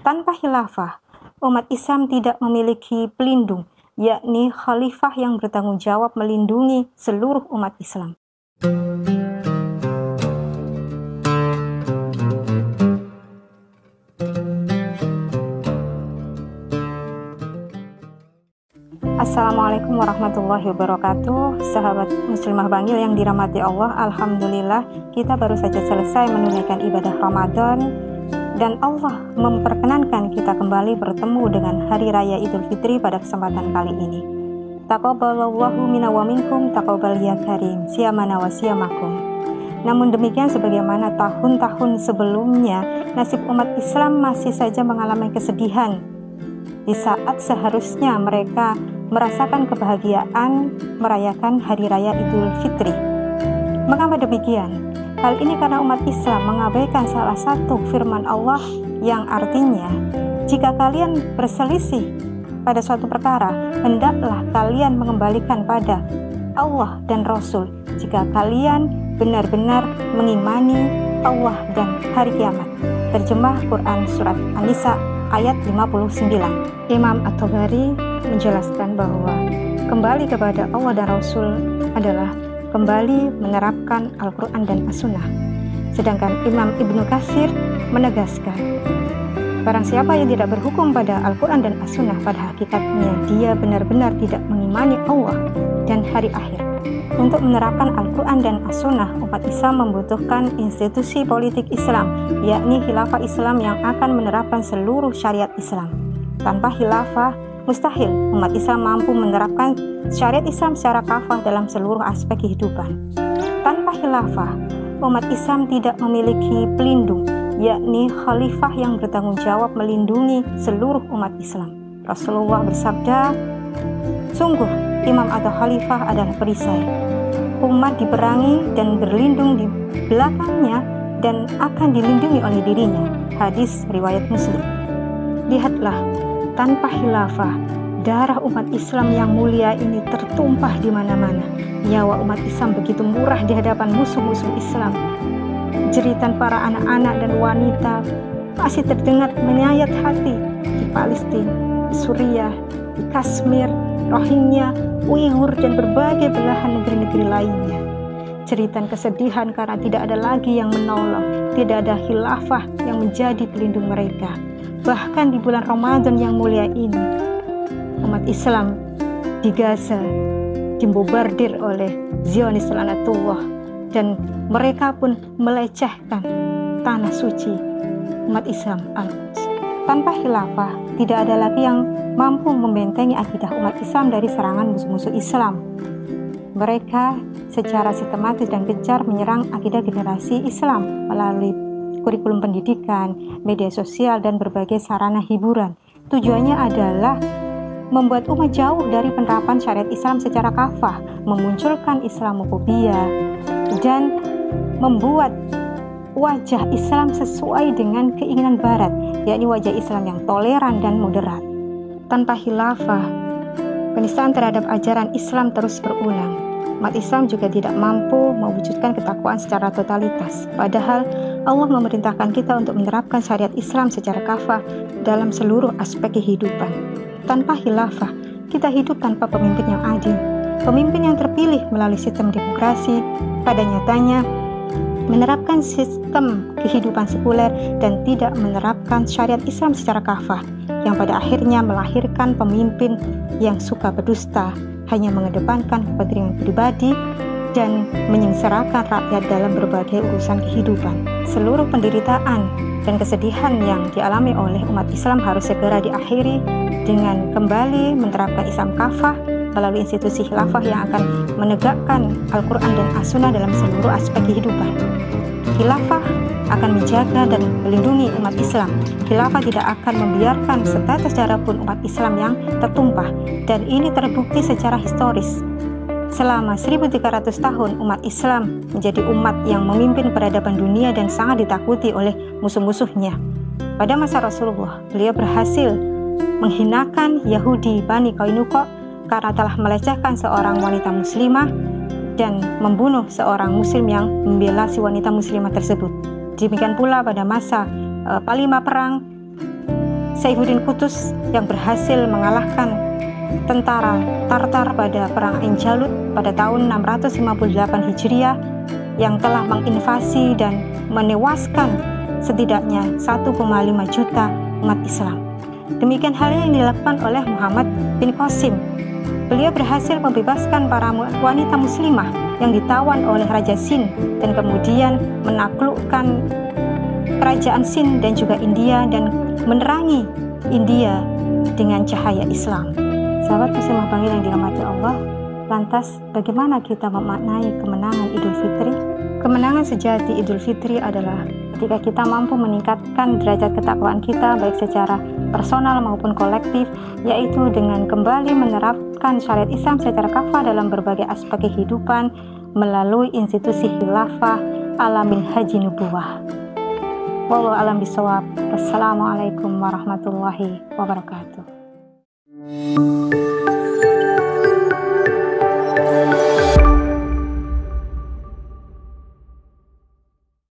Tanpa khilafah, umat Islam tidak memiliki pelindung, yakni khalifah yang bertanggung jawab melindungi seluruh umat Islam. Assalamualaikum warahmatullahi wabarakatuh. Sahabat muslimah bangil yang dirahmati Allah, alhamdulillah kita baru saja selesai menunaikan ibadah Ramadan dan Allah memperkenankan kita kembali bertemu dengan hari raya Idul Fitri pada kesempatan kali ini. Taqabbalallahu minna wa minkum, taqabbal ya karim, siyamana wa siyamakum. Namun demikian, sebagaimana tahun-tahun sebelumnya, nasib umat Islam masih saja mengalami kesedihan di saat seharusnya mereka merasakan kebahagiaan merayakan hari raya Idul Fitri. Mengapa demikian? Hal ini karena umat Islam mengabaikan salah satu firman Allah yang artinya, jika kalian berselisih pada suatu perkara, hendaklah kalian mengembalikan pada Allah dan Rasul jika kalian benar-benar mengimani Allah dan hari kiamat. Terjemah Quran Surat An-Nisa ayat 59. Imam At-Tabari menjelaskan bahwa kembali kepada Allah dan Rasul adalah kembali menerapkan Al-Quran dan As-Sunnah. Sedangkan Imam Ibnu Katsir menegaskan, barang siapa yang tidak berhukum pada Al-Quran dan As-Sunnah, pada hakikatnya dia benar-benar tidak mengimani Allah dan hari akhir. Untuk menerapkan Al-Quran dan As-Sunnah, umat Islam membutuhkan institusi politik Islam, yakni khilafah Islam yang akan menerapkan seluruh syariat Islam. Tanpa khilafah, mustahil umat Islam mampu menerapkan syariat Islam secara kafah dalam seluruh aspek kehidupan. Tanpa khilafah, umat Islam tidak memiliki pelindung, yakni khalifah yang bertanggung jawab melindungi seluruh umat Islam. Rasulullah bersabda, sungguh imam atau khalifah adalah perisai. Umat diperangi dan berlindung di belakangnya dan akan dilindungi oleh dirinya. Hadis riwayat Muslim. Lihatlah, tanpa khilafah, darah umat Islam yang mulia ini tertumpah di mana-mana. Nyawa umat Islam begitu murah di hadapan musuh-musuh Islam. Jeritan para anak-anak dan wanita masih terdengar menyayat hati di Palestina, di Suriah, di Kashmir, Rohingya, Uighur, dan berbagai belahan negeri-negeri lainnya. Jeritan kesedihan karena tidak ada lagi yang menolong, tidak ada khilafah yang menjadi pelindung mereka. Bahkan di bulan Ramadan yang mulia ini, umat Islam di Gaza dibombardir oleh Zionis laknatullah, dan mereka pun melecehkan tanah suci umat Islam Al-Quds. Tanpa khilafah, tidak ada lagi yang mampu membentengi akidah umat Islam dari serangan musuh-musuh Islam. Mereka secara sistematis dan gencar menyerang akidah generasi Islam melalui kurikulum pendidikan, media sosial, dan berbagai sarana hiburan. Tujuannya adalah membuat umat jauh dari penerapan syariat Islam secara kafah, memunculkan Islamofobia, dan membuat wajah Islam sesuai dengan keinginan Barat, yakni wajah Islam yang toleran dan moderat. Tanpa khilafah, penistaan terhadap ajaran Islam terus berulang. Umat Islam juga tidak mampu mewujudkan ketakwaan secara totalitas. Padahal Allah memerintahkan kita untuk menerapkan syariat Islam secara kafah dalam seluruh aspek kehidupan. Tanpa khilafah, kita hidup tanpa pemimpin yang adil. Pemimpin yang terpilih melalui sistem demokrasi pada nyatanya menerapkan sistem kehidupan sekuler dan tidak menerapkan syariat Islam secara kafah, yang pada akhirnya melahirkan pemimpin yang suka berdusta, hanya mengedepankan kepentingan pribadi dan menyengsarakan rakyat dalam berbagai urusan kehidupan. Seluruh penderitaan dan kesedihan yang dialami oleh umat Islam harus segera diakhiri dengan kembali menerapkan Islam kafah melalui institusi khilafah yang akan menegakkan Al-Quran dan As-Sunnah dalam seluruh aspek kehidupan. Khilafah akan menjaga dan melindungi umat Islam. Khilafah tidak akan membiarkan setetes darah pun umat Islam yang tertumpah, dan ini terbukti secara historis. Selama 1300 tahun umat Islam menjadi umat yang memimpin peradaban dunia dan sangat ditakuti oleh musuh-musuhnya. Pada masa Rasulullah, beliau berhasil menghinakan Yahudi Bani Qainuqa karena telah melecehkan seorang wanita muslimah dan membunuh seorang muslim yang membela si wanita muslimah tersebut. Demikian pula pada masa Palima Perang, Saifuddin Qutuz yang berhasil mengalahkan tentara Tartar pada perang Ain Jalut pada tahun 658 Hijriah yang telah menginvasi dan menewaskan setidaknya 1,5 juta umat Islam. Demikian halnya yang dilakukan oleh Muhammad bin Qasim. Beliau berhasil membebaskan para wanita muslimah yang ditawan oleh Raja Sind dan kemudian menaklukkan kerajaan Sind dan juga India dan menerangi India dengan cahaya Islam. Sahabat muslimah Bangil yang dirahmati Allah, lantas bagaimana kita memaknai kemenangan Idul Fitri? Kemenangan sejati Idul Fitri adalah ketika kita mampu meningkatkan derajat ketakwaan kita baik secara personal maupun kolektif, yaitu dengan kembali menerapkan syariat Islam secara kafah dalam berbagai aspek kehidupan melalui institusi khilafah ala minhaji nubuwah. Wallahu a'lam bishawab. Wassalamualaikum warahmatullahi wabarakatuh.